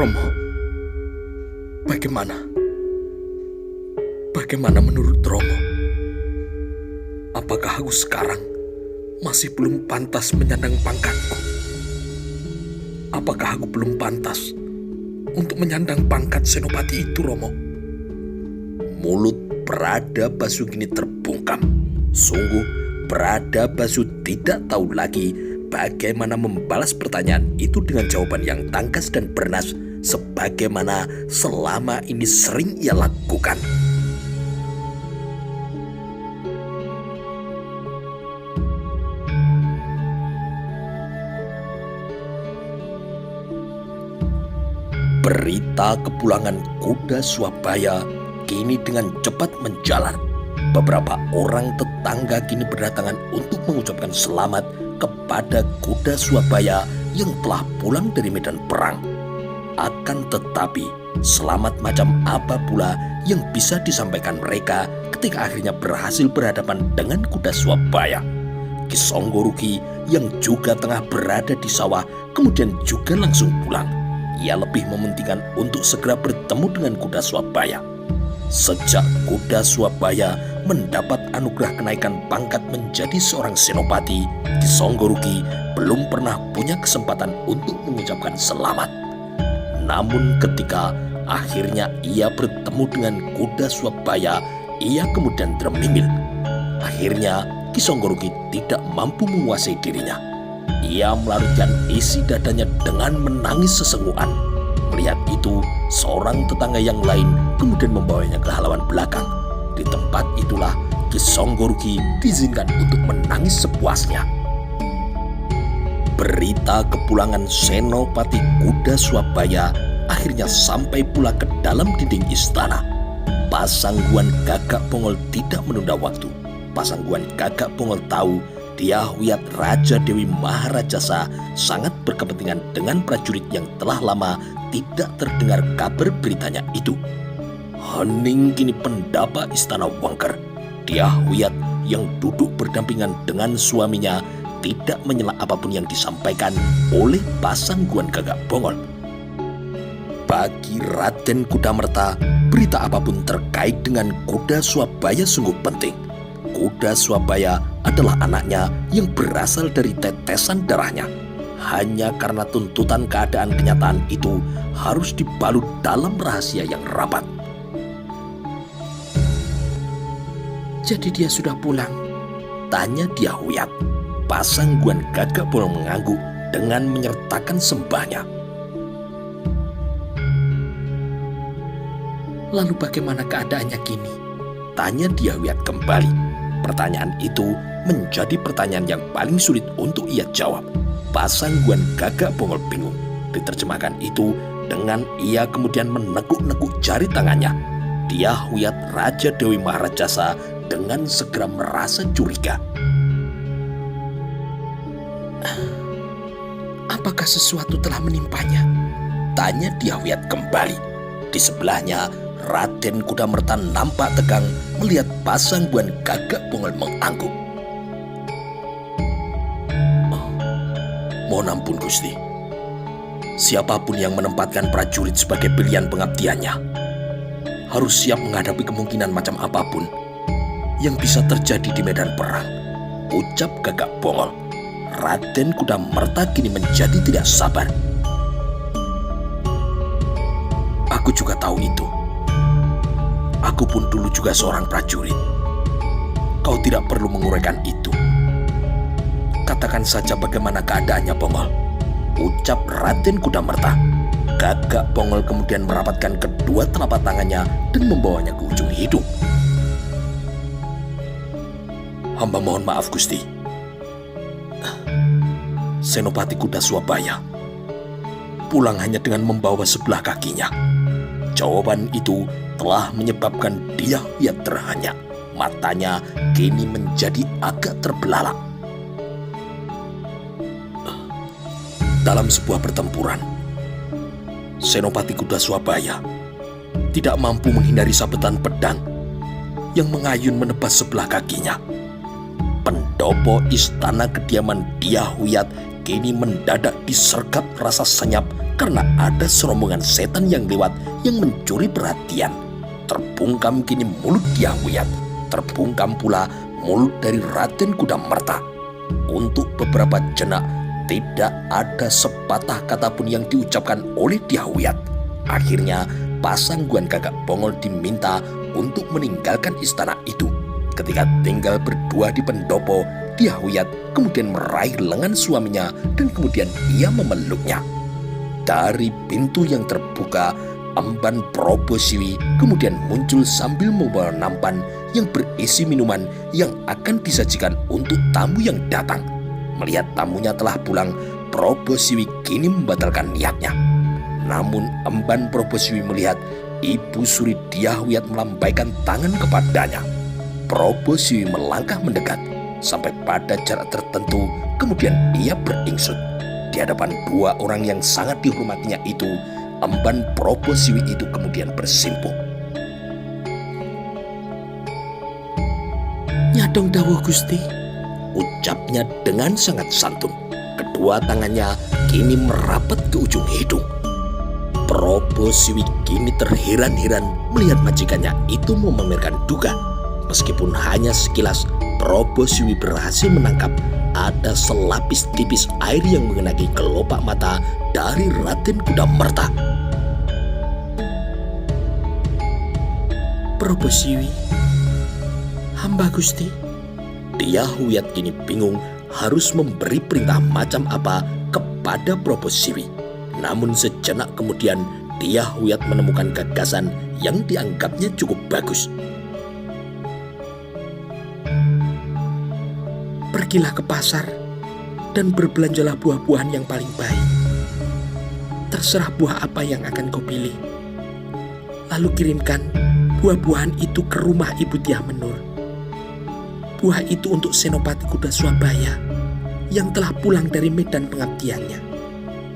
Romo, bagaimana? Bagaimana menurut Romo? Apakah aku sekarang masih belum pantas menyandang pangkatku? Apakah aku belum pantas untuk menyandang pangkat senopati itu, Romo? Mulut Bradabasu kini terbungkam. Sungguh, Bradabasu tidak tahu lagi bagaimana membalas pertanyaan itu dengan jawaban yang tangkas dan bernas, sebagaimana selama ini sering ia lakukan. Berita kepulangan kuda Swabaya kini dengan cepat menjalar. Beberapa orang tetangga kini berdatangan untuk mengucapkan selamat kepada kuda Swabaya yang telah pulang dari medan perang. Akan tetapi, selamat macam apa pula yang bisa disampaikan mereka ketika akhirnya berhasil berhadapan dengan kuda Swabaya? Ki Songgorukhi yang juga tengah berada di sawah kemudian juga langsung pulang. Ia lebih mementingkan untuk segera bertemu dengan kuda Swabaya. Sejak kuda Swabaya mendapat anugerah kenaikan pangkat menjadi seorang senopati, Ki Songgorukhi belum pernah punya kesempatan untuk mengucapkan selamat. Namun ketika akhirnya ia bertemu dengan kuda Swabaya, ia kemudian termimil. Akhirnya Ki Songgorukhi tidak mampu menguasai dirinya. Ia melarutkan isi dadanya dengan menangis sesenggukan. Melihat itu, seorang tetangga yang lain kemudian membawanya ke halaman belakang. Di tempat itulah Ki Songgorukhi diizinkan untuk menangis sepuasnya. Berita kepulangan senopati kuda Swabaya akhirnya sampai pula ke dalam dinding istana. Pasangguan Gagak Pongol tidak menunda waktu. Pasangguan Gagak Pongol tahu Dyahwiyat Raja Dewi Maharajasa sangat berkepentingan dengan prajurit yang telah lama tidak terdengar kabar beritanya itu. Hening kini pendapa istana Wangker. Dyahwiyat yang duduk berdampingan dengan suaminya tidak menyela apapun yang disampaikan oleh Pasangguan Gagak Pongol. Bagi Raden Kudamerta, berita apapun terkait dengan kuda Swabaya sungguh penting. Kuda Swabaya adalah anaknya yang berasal dari tetesan darahnya. Hanya karena tuntutan keadaan kenyataan itu harus dibalut dalam rahasia yang rapat. Jadi dia sudah pulang? Tanya Dyahwiyat. Pasangguan Gagak Pongol mengangguk dengan menyertakan sembahnya. Lalu bagaimana keadaannya kini? Tanya Dyahwiyat kembali. Pertanyaan itu menjadi pertanyaan yang paling sulit untuk ia jawab. Pasangguan Gagak Pongol bingung. Diterjemahkan itu dengan ia kemudian menekuk-nekuk jari tangannya. Dyahwiyat Raja Dewi Maharajasa dengan segera merasa curiga. Apakah sesuatu telah menimpanya? Tanya Dyahwiyat kembali. Di sebelahnya Raden Kudamerta nampak tegang melihat Pasangguan Gagak Pongol mengangguk. Mohon ampun Gusti. Siapapun yang menempatkan prajurit sebagai pilihan pengabdiannya harus siap menghadapi kemungkinan macam apapun yang bisa terjadi di medan perang, ucap Gagak Pongol. Raden Kudamerta kini menjadi tidak sabar. Aku juga tahu itu. Aku pun dulu juga seorang prajurit. Kau tidak perlu menguraikan itu. Katakan saja bagaimana keadaannya, Pongol, ucap Raden Kudamerta. Gagak Pongol kemudian merapatkan kedua telapak tangannya dan membawanya ke ujung hidung. Hamba mohon maaf, Gusti. Senopati kuda Swabaya pulang hanya dengan membawa sebelah kakinya. Jawaban itu telah menyebabkan Dyahwiyat terhanyak. Matanya kini menjadi agak terbelalak. Dalam sebuah pertempuran, Senopati kuda Swabaya tidak mampu menghindari sabetan pedang yang mengayun menebas sebelah kakinya. Pendopo istana kediaman Dyahwiyat kini mendadak disergap rasa senyap karena ada serombongan setan yang lewat yang mencuri perhatian. Terbungkam kini mulut Dyahwiyat, terbungkam pula mulut dari Raden Kudamerta. Untuk beberapa jenak tidak ada sepatah kata pun yang diucapkan oleh Dyahwiyat. Akhirnya Pasangguan Gagak Bongol diminta untuk meninggalkan istana itu. Ketika tinggal berdua di pendopo, Dyahwiyat kemudian meraih lengan suaminya dan kemudian ia memeluknya. Dari pintu yang terbuka, emban Probosiwi kemudian muncul sambil membawa nampan yang berisi minuman yang akan disajikan untuk tamu yang datang. Melihat tamunya telah pulang, Probosiwi kini membatalkan niatnya. Namun emban Probosiwi melihat Ibu Suri Dyahwiyat melambaikan tangan kepadanya. Probosiwi melangkah mendekat sampai pada jarak tertentu, kemudian ia beringsut. Di hadapan dua orang yang sangat dihormatinya itu, emban Probosiwi itu kemudian bersimpuh. "Nyadong dawuh Gusti," ucapnya dengan sangat santun. Kedua tangannya kini merapat ke ujung hidung. Probosiwi kini terheran-heran melihat majikannya itu memamerkan duga. Meskipun hanya sekilas, Probosiwi berhasil menangkap ada selapis tipis air yang mengenai kelopak mata dari Raden Kudamerta. "Probosiwi, hamba Gusti." Dyahwiyat kini bingung harus memberi perintah macam apa kepada Probosiwi. Namun sejenak kemudian Dyahwiyat menemukan gagasan yang dianggapnya cukup bagus. "Pergilah ke pasar dan berbelanjalah buah-buahan yang paling baik. Terserah buah apa yang akan kau pilih. Lalu kirimkan buah-buahan itu ke rumah Ibu Dyah Menur. Buah itu untuk Senopati Kuda Swabaya yang telah pulang dari medan pengabdiannya."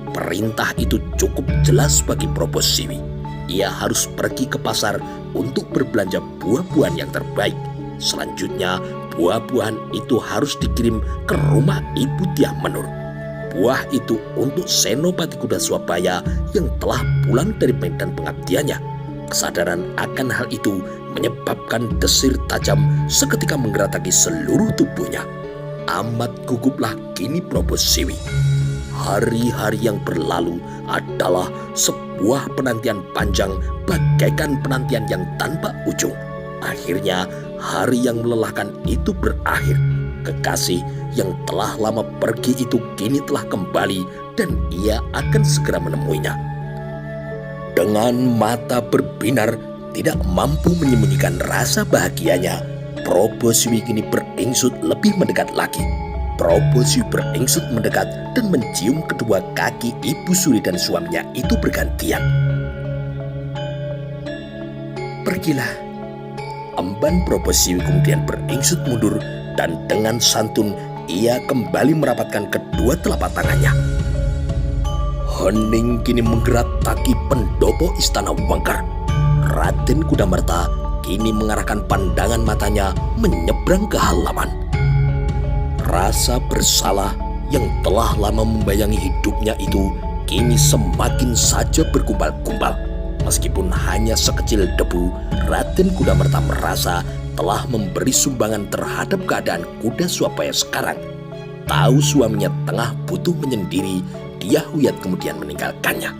Perintah itu cukup jelas bagi Probosiwi. Ia harus pergi ke pasar untuk berbelanja buah-buahan yang terbaik. Selanjutnya, buah-buahan itu harus dikirim ke rumah Ibu Dyah Menur. Buah itu untuk Senopati Kuda Swabaya yang telah pulang dari medan pengabdiannya. Kesadaran akan hal itu menyebabkan desir tajam seketika menggerataki seluruh tubuhnya. Amat guguplah kini Probosiwi. Hari-hari yang berlalu adalah sebuah penantian panjang bagaikan penantian yang tanpa ujung. Akhirnya hari yang melelahkan itu berakhir. Kekasih yang telah lama pergi itu kini telah kembali dan ia akan segera menemuinya. Dengan mata berbinar tidak mampu menyembunyikan rasa bahagianya, Probosiwi kini beringsut lebih mendekat lagi. Probosiwi beringsut mendekat dan mencium kedua kaki Ibu Suri dan suaminya itu bergantian. "Pergilah." Emban Probosiwi kemudian beringsut mundur dan dengan santun ia kembali merapatkan kedua telapak tangannya. Hening kini menggerataki pendopo istana Wangkar. Raden Kudamerta kini mengarahkan pandangan matanya menyeberang ke halaman. Rasa bersalah yang telah lama membayangi hidupnya itu kini semakin saja bergumpal-gumpal. Meskipun hanya sekecil debu, Raden Kudamerta merasa telah memberi sumbangan terhadap keadaan Kuda Swabaya sekarang. Tahu suaminya tengah butuh menyendiri, Dyahwiyat kemudian meninggalkannya.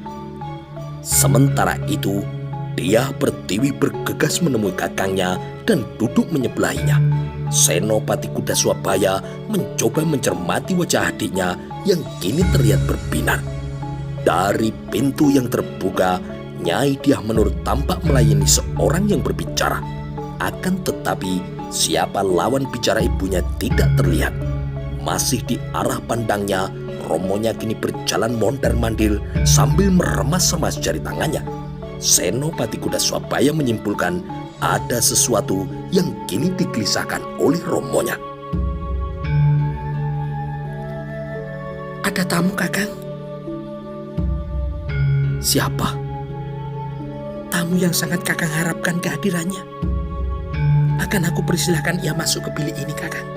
Sementara itu, Dyah Pertiwi bergegas menemui kakangnya dan duduk menyebelahinya. Senopati Kuda Swabaya mencoba mencermati wajah adiknya yang kini terlihat berbinar. Dari pintu yang terbuka, Nyai Dyah Menur tampak melayani seorang yang berbicara. Akan tetapi, siapa lawan bicara ibunya tidak terlihat. Masih di arah pandangnya, romonya kini berjalan mondar-mandir sambil meremas-remas jari tangannya. Senopati Kuda Swabaya menyimpulkan ada sesuatu yang kini digelisahkan oleh romonya. "Ada tamu, Kakang." "Siapa?" "Tamu yang sangat Kakang harapkan kehadirannya. Akan aku persilahkan ia masuk ke bilik ini, Kakang,"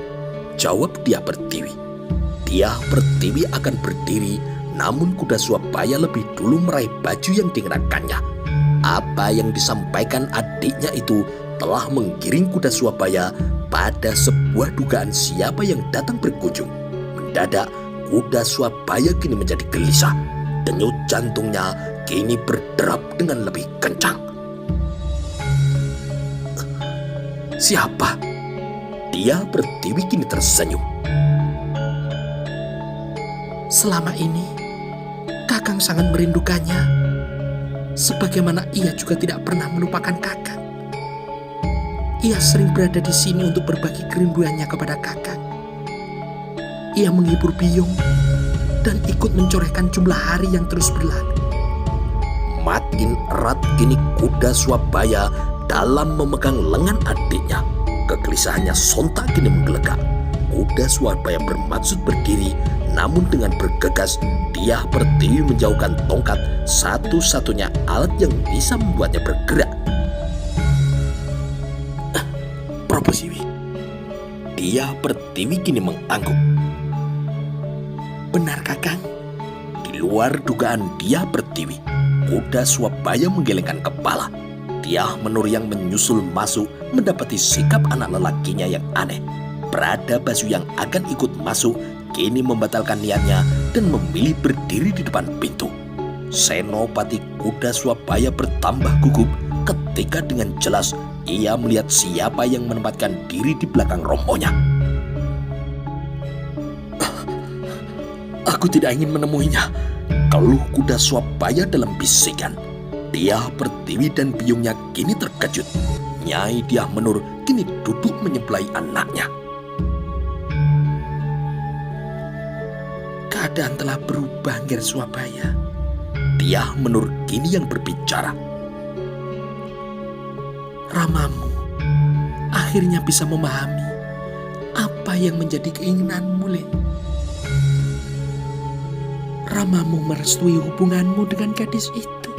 jawab Dyah Pertiwi. Dia Pertiwi akan berdiri, namun kuda Swabaya lebih dulu meraih baju yang dikenakannya. Apa yang disampaikan adiknya itu telah menggiring kuda Swabaya pada sebuah dugaan siapa yang datang berkunjung. Mendadak kuda Swabaya kini menjadi gelisah. Denyut jantungnya kini berderap dengan lebih kencang. Siapa? Dia Pertiwi kini tersenyum. Selama ini Kakang sangat merindukannya, sebagaimana ia juga tidak pernah melupakan Kakang. Ia sering berada di sini untuk berbagi kerinduannya kepada Kakang. Ia menghibur Biyung dan ikut mencorehkan jumlah hari yang terus berlalu. Makin erat kini kuda Swabaya dalam memegang lengan adiknya. Kegelisahannya sontak kini menggelegak. Kuda Swabaya bermaksud berdiri, namun dengan bergegas dia Pertiwi menjauhkan tongkat, satu-satunya alat yang bisa membuatnya bergerak. Proposiwi. Dia Pertiwi kini mengangguk. Benar Kakang. Di luar dugaan dia Pertiwi, kuda Swabaya menggelengkan kepala. Dia Menur yang menyusul masuk mendapati sikap anak lelakinya yang aneh. Prada Basu yang akan ikut masuk kini membatalkan niatnya dan memilih berdiri di depan pintu. Senopati kuda Swabaya bertambah gugup ketika dengan jelas ia melihat siapa yang menempatkan diri di belakang rombonnya. Aku tidak ingin menemuinya, keluh kuda Swabaya dalam bisikan. Dia Pertiwi dan Biyungnya kini terkejut. Nyai Dyah Menur kini duduk menyebelahi anaknya. Keadaan telah berubah, Nger Swabaya. Dyah Menur kini yang berbicara. Ramamu akhirnya bisa memahami apa yang menjadi keinginanmu, Le. Ramamu merestui hubunganmu dengan gadis itu.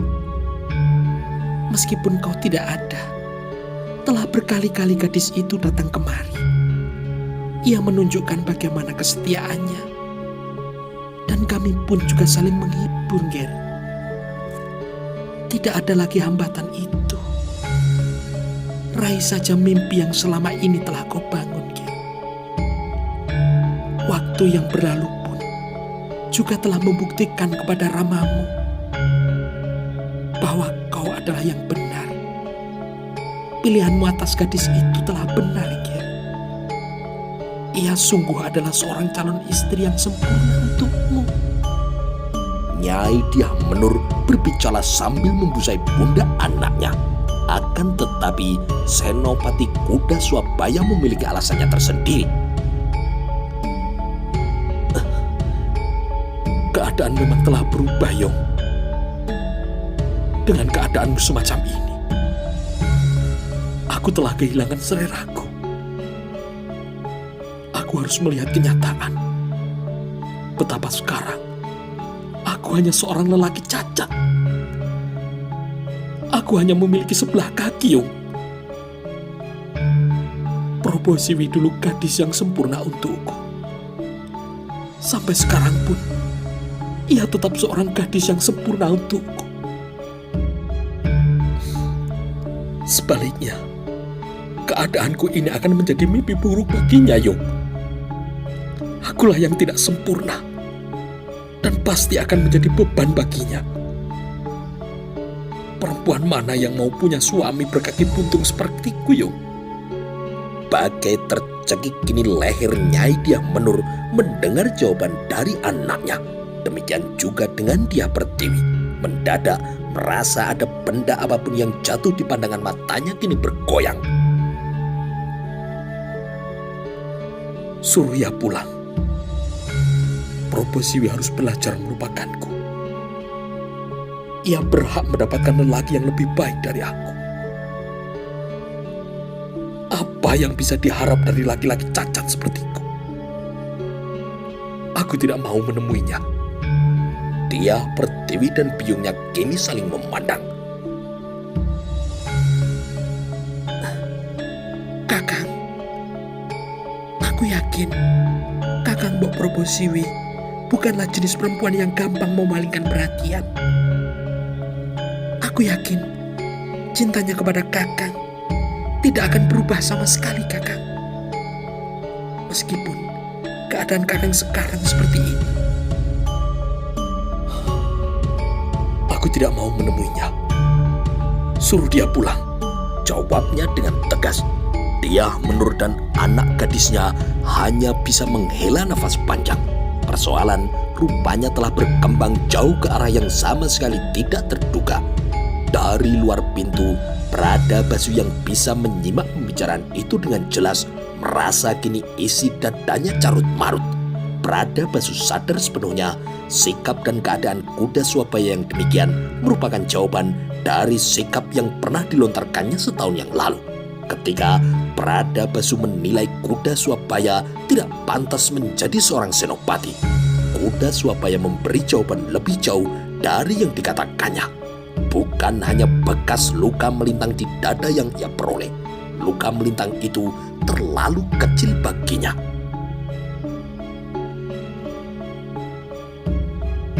Meskipun kau tidak ada, telah berkali-kali gadis itu datang kemari. Ia menunjukkan bagaimana kesetiaannya. Dan kami pun juga saling menghibur, Ger. Tidak ada lagi hambatan itu. Raih saja mimpi yang selama ini telah kau bangun, Ger. Waktu yang berlalu pun juga telah membuktikan kepada Ramamu bahwa kau adalah yang benar. Pilihanmu atas gadis itu telah benar, Ger. Ia sungguh adalah seorang calon istri yang sempurna untukmu. Nyai Dyah Menur berbicara sambil membusai pundak anaknya. Akan tetapi Senopati kuda Swabaya memiliki alasannya tersendiri. Keadaan memang telah berubah, Yong. Dengan keadaanmu semacam ini, aku telah kehilangan seleraku. Aku harus melihat kenyataan. Betapa sekarang aku hanya seorang lelaki cacat. Aku hanya memiliki sebelah kaki, Yung. Proposiwi dulu gadis yang sempurna untukku. Sampai sekarang pun, ia tetap seorang gadis yang sempurna untukku. Sebaliknya, keadaanku ini akan menjadi mimpi buruk baginya, Yung. Akulah yang tidak sempurna dan pasti akan menjadi beban baginya. Perempuan mana yang mau punya suami berkaki buntung sepertiku, Yung? Bagai tercekik kini leher Nyai Dyah Menur mendengar jawaban dari anaknya. Demikian juga dengan Dyah Pertiwi. Mendadak merasa ada benda apapun yang jatuh di pandangan matanya kini bergoyang. Suruh ia pulang. Proposiwi harus belajar melupakanku. Ia berhak mendapatkan lelaki yang lebih baik dari aku. Apa yang bisa diharap dari laki-laki cacat sepertiku? Aku tidak mau menemuinya. Dyah Pertiwi dan Biyungnya kini saling memandang. Kakang, aku yakin Kakang Mbok Probosiwi bukanlah jenis perempuan yang gampang memalingkan perhatian. Aku yakin cintanya kepada Kakang tidak akan berubah sama sekali, Kakang. Meskipun keadaan Kakang sekarang seperti ini. Aku tidak mau menemuinya. Suruh dia pulang, jawabnya dengan tegas. Dia Menur dan anak gadisnya hanya bisa menghela nafas panjang. Persoalan rupanya telah berkembang jauh ke arah yang sama sekali tidak terduga. Dari luar pintu, Bradabasu yang bisa menyimak pembicaraan itu dengan jelas merasa kini isi dadanya carut marut. Bradabasu sadar sepenuhnya sikap dan keadaan kuda Swabaya yang demikian merupakan jawaban dari sikap yang pernah dilontarkannya setahun yang lalu. Ketika Bradabasu menilai kuda Swabaya tidak pantas menjadi seorang senopati, kuda Swabaya memberi jawaban lebih jauh dari yang dikatakannya. Bukan hanya bekas luka melintang di dada yang ia peroleh, luka melintang itu terlalu kecil baginya.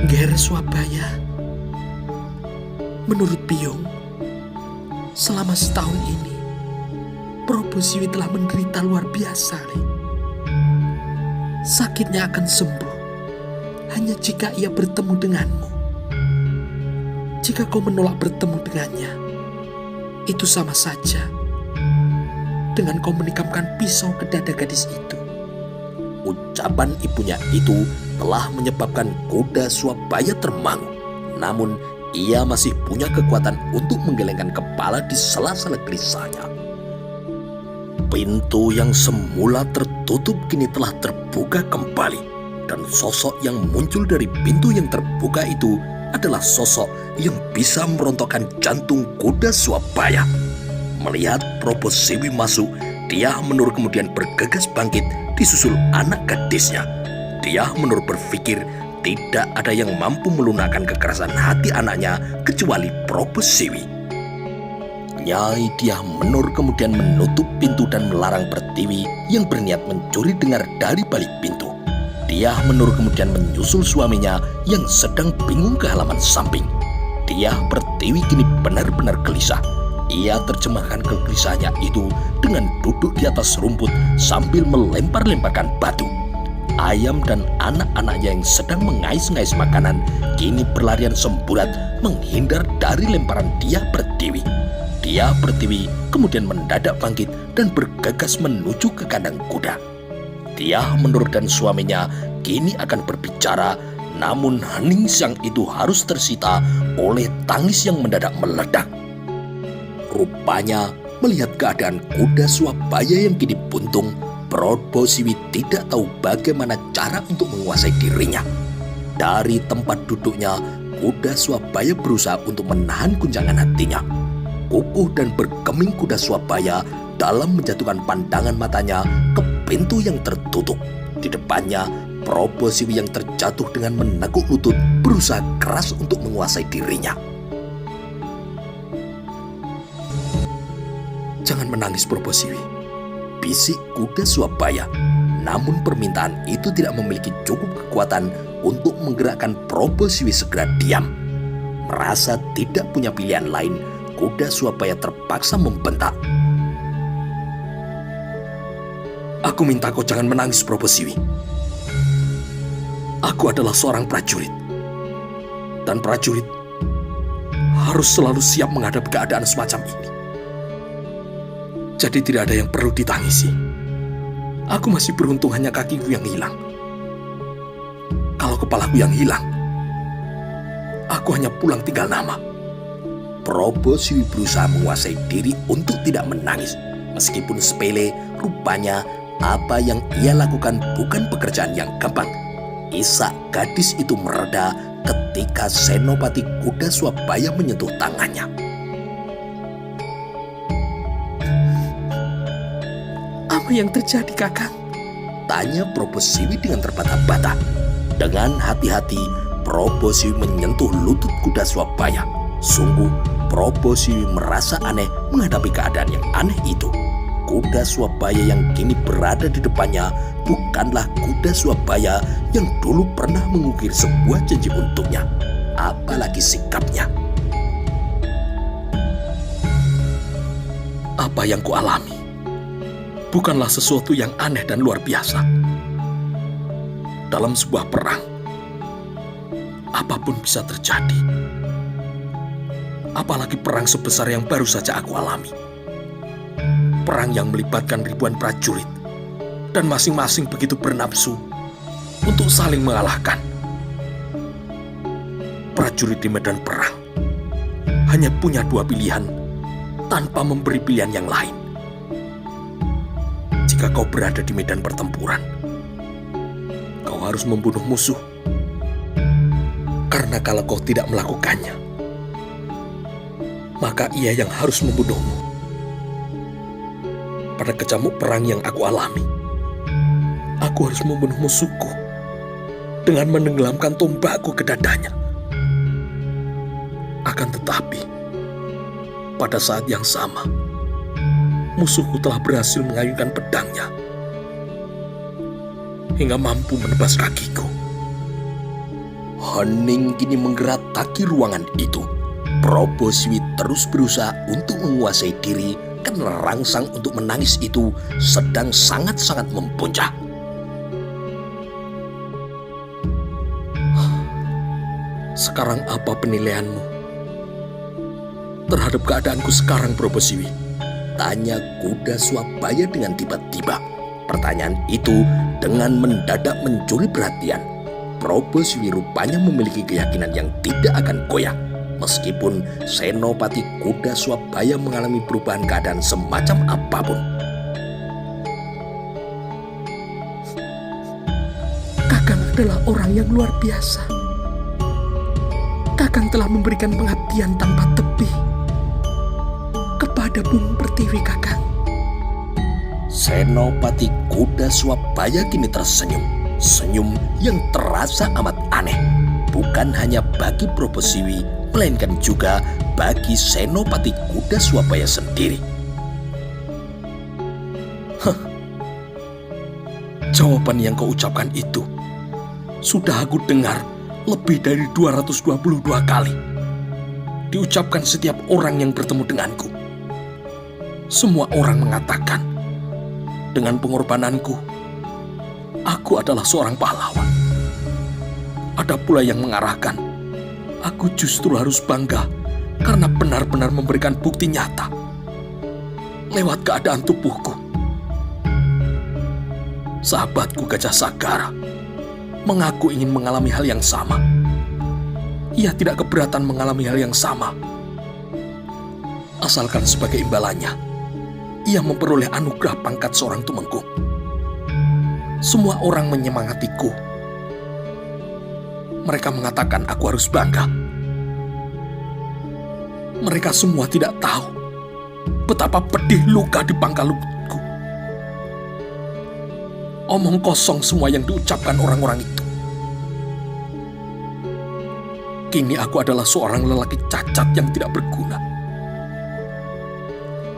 Ger Swabaya, menurut Biung, selama setahun ini Probosiwi telah menderita luar biasa, Le. Sakitnya akan sembuh hanya jika ia bertemu denganmu. Jika kau menolak bertemu dengannya, itu sama saja dengan kau menikamkan pisau ke dada gadis itu. Ucapan ibunya itu telah menyebabkan kuda Swabaya termangu. Namun ia masih punya kekuatan untuk menggelengkan kepala di sela-sela gelisahnya. Pintu yang semula tertutup kini telah terbuka kembali, dan sosok yang muncul dari pintu yang terbuka itu adalah sosok yang bisa merontokkan jantung kuda Swabaya. Melihat Probosiwi masuk, Dyah Menur kemudian bergegas bangkit disusul anak gadisnya. Dyah Menur berpikir tidak ada yang mampu melunakkan kekerasan hati anaknya kecuali Probosiwi. Nyai Dyah Menur kemudian menutup pintu dan melarang Pertiwi yang berniat mencuri dengar dari balik pintu. Dyah Menur kemudian menyusul suaminya yang sedang bingung ke halaman samping. Dyah Pertiwi kini benar-benar gelisah. Ia terjemahkan kegelisahannya itu dengan duduk di atas rumput sambil melempar-lemparkan batu. Ayam dan anak-anaknya yang sedang mengais-ngais makanan kini berlarian semburat menghindar dari lemparan Dyah Pertiwi. Dyah Pertiwi kemudian mendadak bangkit dan bergegas menuju ke kandang kuda. Dyah Menur dan suaminya kini akan berbicara, namun hening sang itu harus tersita oleh tangis yang mendadak meledak. Rupanya melihat keadaan kuda Swabaya yang kini buntung, Probosiwi tidak tahu bagaimana cara untuk menguasai dirinya. Dari tempat duduknya, kuda Swabaya berusaha untuk menahan guncangan hatinya. Kukuh dan bergeming kuda Swabaya dalam menjatuhkan pandangan matanya ke pintu yang tertutup. Di depannya, Probosiwi yang terjatuh dengan meneguk lutut berusaha keras untuk menguasai dirinya. Jangan menangis, Probosiwi, bisik kuda Swabaya. Namun permintaan itu tidak memiliki cukup kekuatan untuk menggerakkan Probosiwi segera diam. Merasa tidak punya pilihan lain, kuda Swabaya terpaksa membentak. Aku minta kau jangan menangis, Probosiwi. Aku adalah seorang prajurit. Dan prajurit harus selalu siap menghadapi keadaan semacam ini. Jadi tidak ada yang perlu ditangisi. Aku masih beruntung hanya kakiku yang hilang. Kalau kepalaku yang hilang, aku hanya pulang tinggal nama. Probosiwi berusaha menguasai diri untuk tidak menangis. Meskipun sepele, rupanya apa yang ia lakukan bukan pekerjaan yang gampang. Isak gadis itu mereda ketika senopati kuda Swabaya menyentuh tangannya. Apa yang terjadi, Kakang? Tanya Probosiwi dengan terbata-bata. Dengan hati-hati, Probosiwi menyentuh lutut kuda Swabaya. Sungguh, Probosiwi merasa aneh menghadapi keadaan yang aneh itu. kuda Swabaya yang kini berada di depannya bukanlah kuda Swabaya yang dulu pernah mengukir sebuah janji untuknya, apalagi sikapnya. Apa yang kualami bukanlah sesuatu yang aneh dan luar biasa. Dalam sebuah perang, apapun bisa terjadi. Apalagi perang sebesar yang baru saja aku alami. Perang yang melibatkan ribuan prajurit dan masing-masing begitu bernafsu untuk saling mengalahkan. Prajurit di medan perang hanya punya dua pilihan tanpa memberi pilihan yang lain. Jika kau berada di medan pertempuran, kau harus membunuh musuh. Karena kalau kau tidak melakukannya, maka ia yang harus membunuhmu. Pada kecamuk perang yang aku alami, aku harus membunuh musuhku dengan menenggelamkan tombakku ke dadanya. Akan tetapi, pada saat yang sama, musuhku telah berhasil mengayunkan pedangnya hingga mampu menebas kakiku. Hening kini menggerataki ruangan itu. Proboswi terus berusaha untuk menguasai diri karena rangsang untuk menangis itu sedang sangat-sangat mempuncak. Sekarang apa penilaianmu terhadap keadaanku sekarang, Proboswi? Tanya kuda Swabaya dengan tiba-tiba. Pertanyaan itu dengan mendadak mencuri perhatian. Proboswi rupanya memiliki keyakinan yang tidak akan goyah. Meskipun senopati kuda Swabaya mengalami perubahan keadaan semacam apapun. Kakang adalah orang yang luar biasa. Kakang telah memberikan pengabdian tanpa tebih kepada Bumi Pertiwi, Kakang. Senopati kuda Swabaya kini tersenyum. Senyum yang terasa amat aneh. Bukan hanya bagi Proboswi, melainkan juga bagi senopati kuda Swabaya sendiri. Jawaban yang kau ucapkan itu sudah aku dengar lebih dari 222 kali. Diucapkan setiap orang yang bertemu denganku. Semua orang mengatakan, dengan pengorbananku, aku adalah seorang pahlawan. Ada pula yang mengarahkan, aku justru harus bangga karena benar-benar memberikan bukti nyata lewat keadaan tubuhku. Sahabatku Gajah Sagara mengaku ingin mengalami hal yang sama. Ia tidak keberatan mengalami hal yang sama, asalkan sebagai imbalannya ia memperoleh anugerah pangkat seorang tumenggung. Semua orang menyemangatiku. Mereka mengatakan aku harus bangga. Mereka semua tidak tahu betapa pedih luka di pangkal lututku. Omong kosong semua yang diucapkan orang-orang itu. Kini aku adalah seorang lelaki cacat yang tidak berguna.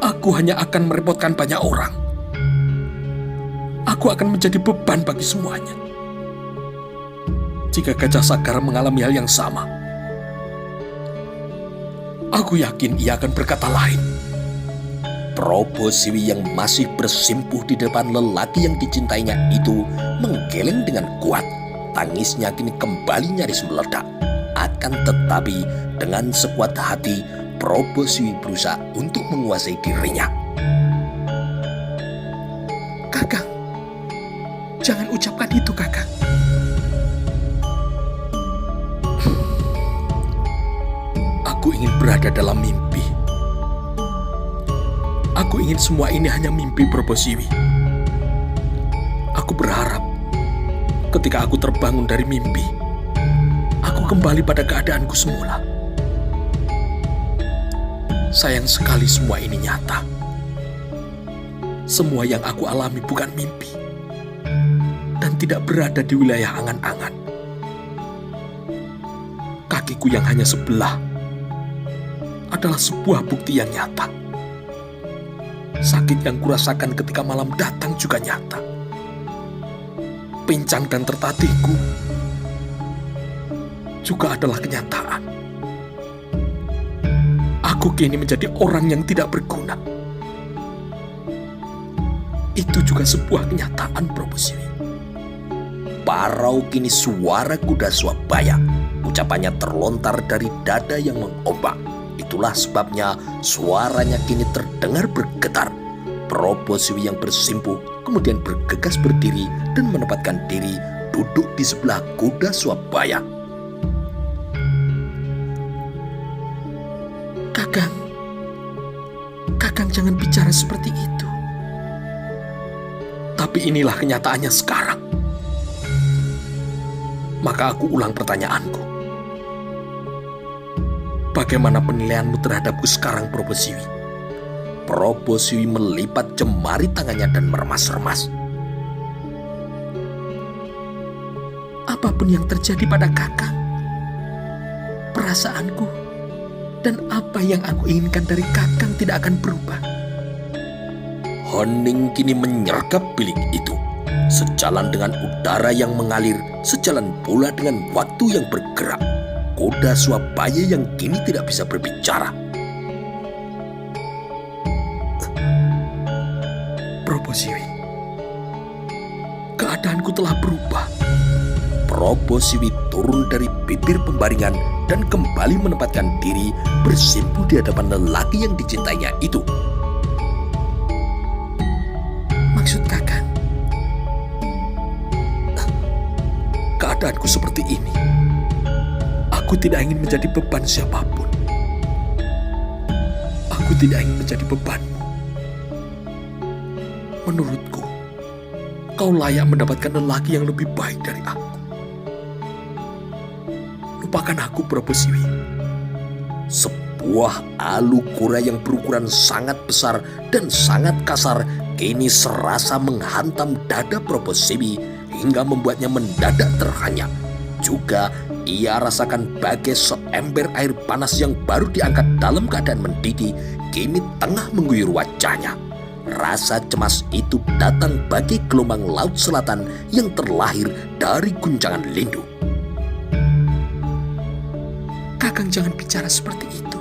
Aku hanya akan merepotkan banyak orang. Aku akan menjadi beban bagi semuanya. Jika Gajah Sagara mengalami hal yang sama, aku yakin ia akan berkata lain. Proboswi yang masih bersimpuh di depan lelaki yang dicintainya itu menggeleng dengan kuat. Tangisnya kini kembali nyaris meledak. Akan tetapi dengan sekuat hati, Proboswi berusaha untuk menguasai dirinya. Kakang, jangan ucapkan itu, Kakang. Aku ingin berada dalam mimpi. Aku ingin semua ini hanya mimpi, Proboswi. Aku berharap ketika aku terbangun dari mimpi, aku kembali pada keadaanku semula. Sayang sekali semua ini nyata. Semua yang aku alami bukan mimpi dan tidak berada di wilayah angan-angan. Kakiku yang hanya sebelah adalah sebuah bukti yang nyata. Sakit yang kurasakan ketika malam datang juga nyata. Pincang dan tertatihku juga adalah kenyataan. Aku kini menjadi orang yang tidak berguna. Itu juga sebuah kenyataan, Prabu Siwi. Parau kini suara kuda Swabaya. Ucapannya terlontar dari dada yang mengombak. Itulah sebabnya suaranya kini terdengar bergetar. Prabu Siwi yang bersimpuh kemudian bergegas berdiri dan menempatkan diri duduk di sebelah kuda Swabaya. Kakang jangan bicara seperti itu. Tapi inilah kenyataannya sekarang. Maka aku ulang pertanyaanku. Bagaimana penilaianmu terhadapku sekarang, Prabu Siwi? Prabu Siwi melipat jemari tangannya dan meremas-remas. Apapun yang terjadi pada kakang, perasaanku dan apa yang aku inginkan dari kakang tidak akan berubah. Hening kini menyergap bilik itu. Sejalan dengan udara yang mengalir, sejalan pula dengan waktu yang bergerak. Kuda Swabaya yang kini tidak bisa berbicara. Prabu Siwi, keadaanku telah berubah. Prabu Siwi turun dari bibir pembaringan dan kembali menempatkan diri bersimpuh di hadapan lelaki yang dicintainya itu. Maksud kakang, keadaanku seperti ini. Aku tidak ingin menjadi beban siapapun. Aku tidak ingin menjadi bebanmu. Menurutku, kau layak mendapatkan lelaki yang lebih baik dari aku. Lupakan aku, Prabu Siwi. Sebuah alu kura yang berukuran sangat besar dan sangat kasar kini serasa menghantam dada Prabu Siwi hingga membuatnya mendadak terhanyak. Juga ia rasakan bagai seember air panas yang baru diangkat dalam keadaan mendidih kini tengah mengguyur wajahnya. Rasa cemas itu datang bagi gelombang laut selatan yang terlahir dari guncangan lindu. Kakang jangan bicara seperti itu.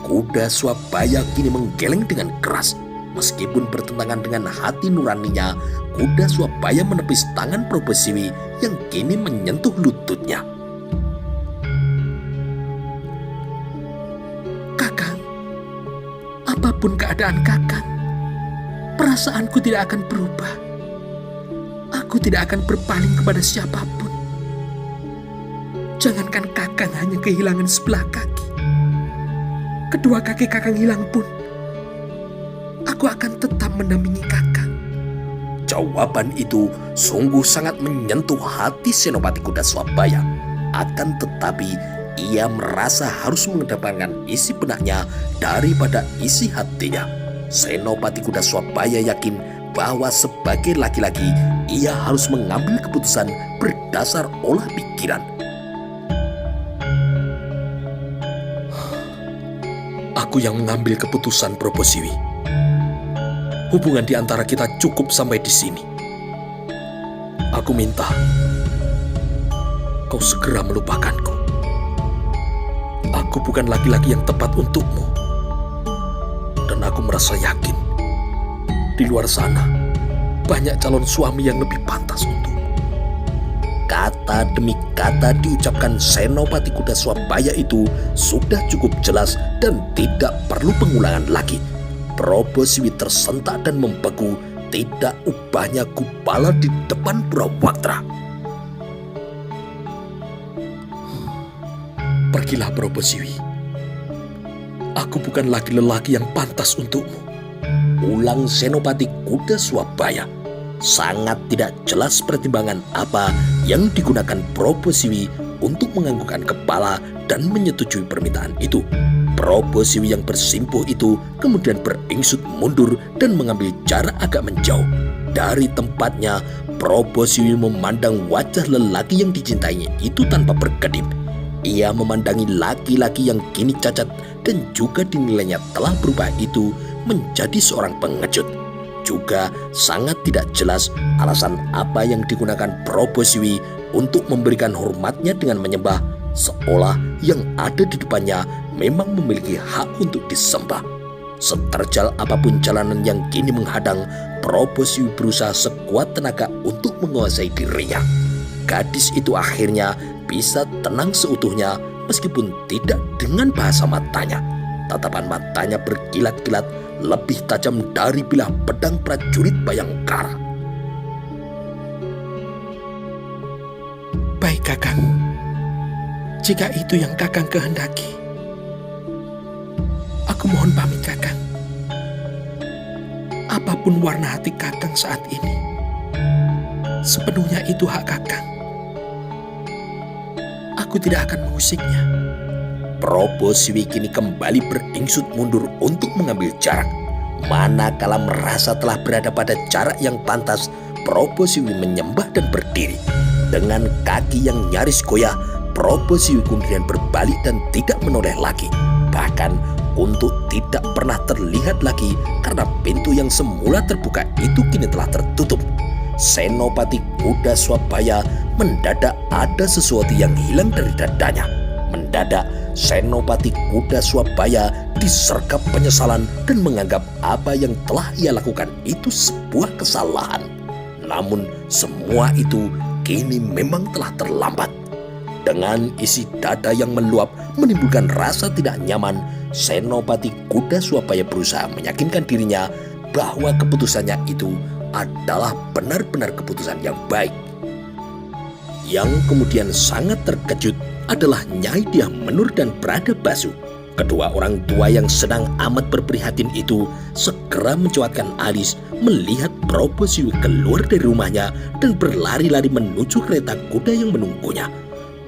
Kuda Swabaya kini menggeleng dengan keras. Meskipun bertentangan dengan hati nuraninya, kuda Swabaya menepis tangan Prabu Siwi yang kini menyentuh lututnya. Kakang, apapun keadaan kakang, perasaanku tidak akan berubah. Aku tidak akan berpaling kepada siapapun. Jangankan kakang hanya kehilangan sebelah kaki. Kedua kaki kakang hilang pun, aku akan tetap mendampingi kakang. Jawaban itu sungguh sangat menyentuh hati Senopati Kuda Swabaya. Akan tetapi ia merasa harus mengedepankan isi benaknya daripada isi hatinya. Senopati Kuda Swabaya yakin bahwa sebagai laki-laki ia harus mengambil keputusan berdasar olah pikiran. Aku yang mengambil keputusan, Prabu Siwi. Hubungan di antara kita cukup sampai di sini. Aku minta kau segera melupakanku. Aku bukan laki-laki yang tepat untukmu. Dan aku merasa yakin di luar sana banyak calon suami yang lebih pantas untukmu. Kata demi kata diucapkan Senopati Kuda Swabaya itu sudah cukup jelas dan tidak perlu pengulangan lagi. Prabu Siwi tersentak dan membeku, tidak ubahnya Kupala di depan Brawaktra. Pergilah, Prabu Siwi. Aku bukan lagi lelaki yang pantas untukmu. Ulang Senopati Kuda Swabaya. Sangat tidak jelas pertimbangan apa yang digunakan Prabu Siwi untuk menganggukkan kepala dan menyetujui permintaan itu. Prabu Siwi yang bersimpuh itu kemudian beringsut mundur dan mengambil jarak agak menjauh. Dari tempatnya, Prabu Siwi memandang wajah lelaki yang dicintainya itu tanpa berkedip. Ia memandangi laki-laki yang kini cacat dan juga dinilainya telah berubah itu menjadi seorang pengecut. Juga sangat tidak jelas alasan apa yang digunakan Prabu Siwi untuk memberikan hormatnya dengan menyembah, seolah yang ada di depannya memang memiliki hak untuk disembah. Seterjal apapun jalanan yang kini menghadang, Prabu Siwi berusaha sekuat tenaga untuk menguasai dirinya. Gadis itu akhirnya bisa tenang seutuhnya meskipun tidak dengan bahasa matanya. Tatapan matanya berkilat-kilat lebih tajam dari bilah pedang prajurit Bayangkara. Baik Kakang, jika itu yang Kakang kehendaki, aku mohon pamit Kakang. Apapun warna hati Kakang saat ini, sepenuhnya itu hak Kakang. Aku tidak akan mengusiknya. Prabu Siwi kini kembali beringsut mundur untuk mengambil jarak. Manakala merasa telah berada pada jarak yang pantas, Prabu Siwi menyembah dan berdiri. Dengan kaki yang nyaris goyah, Prabu Siwi kemudian berbalik dan tidak menoleh lagi. Bahkan untuk tidak pernah terlihat lagi karena pintu yang semula terbuka itu kini telah tertutup. Senopati Kuda Swabaya mendadak ada sesuatu yang hilang dari dadanya. Mendadak Senopati Kuda Swabaya disergap penyesalan dan menganggap apa yang telah ia lakukan itu sebuah kesalahan. Namun semua itu kini memang telah terlambat. Dengan isi dada yang meluap menimbulkan rasa tidak nyaman, Senopati Kuda Swabaya berusaha meyakinkan dirinya bahwa keputusannya itu adalah benar-benar keputusan yang baik. Yang kemudian sangat terkejut adalah Nyai Dyah Menur dan Prada Basu. Kedua orang tua yang sedang amat berprihatin itu segera mencuatkan alis melihat Prabu Siwi keluar dari rumahnya dan berlari-lari menuju kereta kuda yang menunggunya.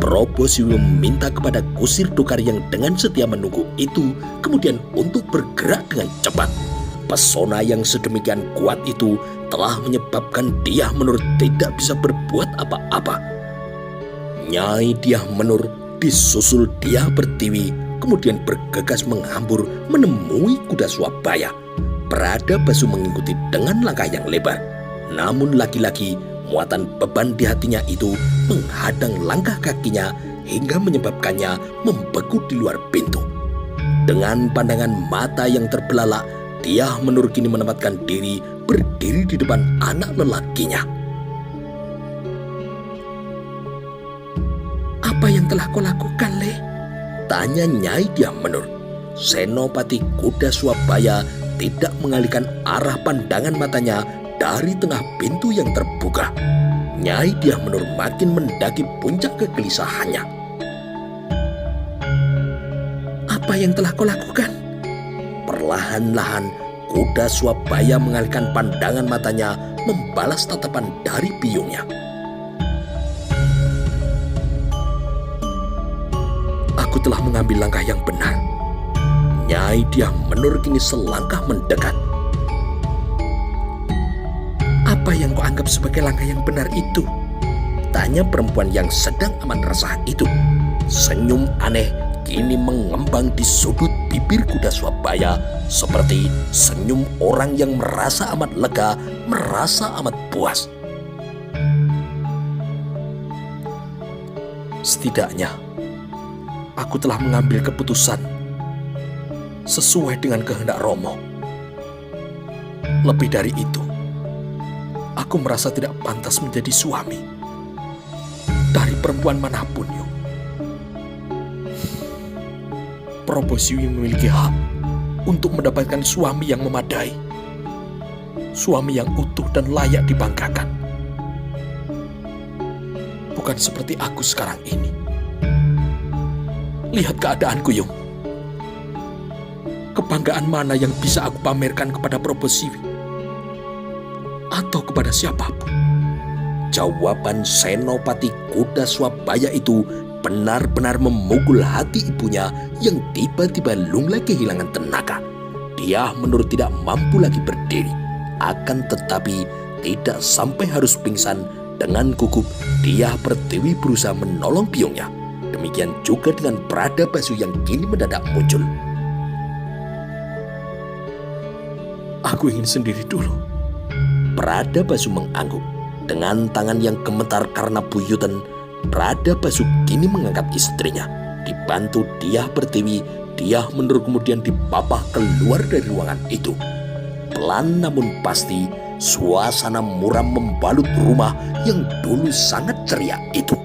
Prabu Siwi meminta kepada kusir Dokar yang dengan setia menunggu itu kemudian untuk bergerak dengan cepat. Pesona yang sedemikian kuat itu telah menyebabkan Dyah Menur tidak bisa berbuat apa-apa. Nyai Dyah Menur disusul Dyah Pertiwi kemudian bergegas menghambur menemui Kuda Swabaya. Prada Basu mengikuti dengan langkah yang lebar. Namun lagi-lagi muatan beban di hatinya itu menghadang langkah kakinya hingga menyebabkannya membeku di luar pintu. Dengan pandangan mata yang terbelalak, Dyah Menur kini menempatkan diri berdiri di depan anak lelakinya. Apa yang telah kau lakukan, Le? Tanya Nyai Dyah Menur. Senopati Kuda Swabaya tidak mengalihkan arah pandangan matanya dari tengah pintu yang terbuka. Nyai Dyah Menur makin mendaki puncak kegelisahannya. Apa yang telah kau lakukan? Perlahan-lahan Kuda Swabaya mengalihkan pandangan matanya membalas tatapan dari biungnya. Aku telah mengambil langkah yang benar. Nyai Dyah Menur kini selangkah mendekat. Apa yang kau anggap sebagai langkah yang benar itu? Tanya perempuan yang sedang amat resah itu. Senyum aneh kini mengembang di sudut bibir Kuda Swabaya seperti senyum orang yang merasa amat lega, merasa amat puas. Setidaknya aku telah mengambil keputusan sesuai dengan kehendak Romo. Lebih dari itu, aku merasa tidak pantas menjadi suami dari perempuan manapun, Yung. Prabu Siwi memiliki hak untuk mendapatkan suami yang memadai, suami yang utuh dan layak dibanggakan. Bukan seperti aku sekarang ini. Lihat keadaanku, Yung. Kebanggaan mana yang bisa aku pamerkan kepada Prabu Siwi atau kepada siapapun? Jawaban Senopati Kuda Swabaya itu benar-benar memukul hati ibunya yang tiba-tiba lunglai kehilangan tenaga. Dyah Menur tidak mampu lagi berdiri. Akan tetapi tidak sampai harus pingsan. Dengan gugup Dyah Pertiwi berusaha menolong biungnya. Demikian juga dengan Prada Basu yang kini mendadak muncul. Aku ingin sendiri dulu. Prada Basu mengangguk. Dengan tangan yang gemetar karena buyutan, Prada Basu kini mengangkat istrinya. Dibantu Dyah Pertiwi, Dyah Menur kemudian dipapah keluar dari ruangan itu. Pelan namun pasti, suasana muram membalut rumah yang dulu sangat ceria itu.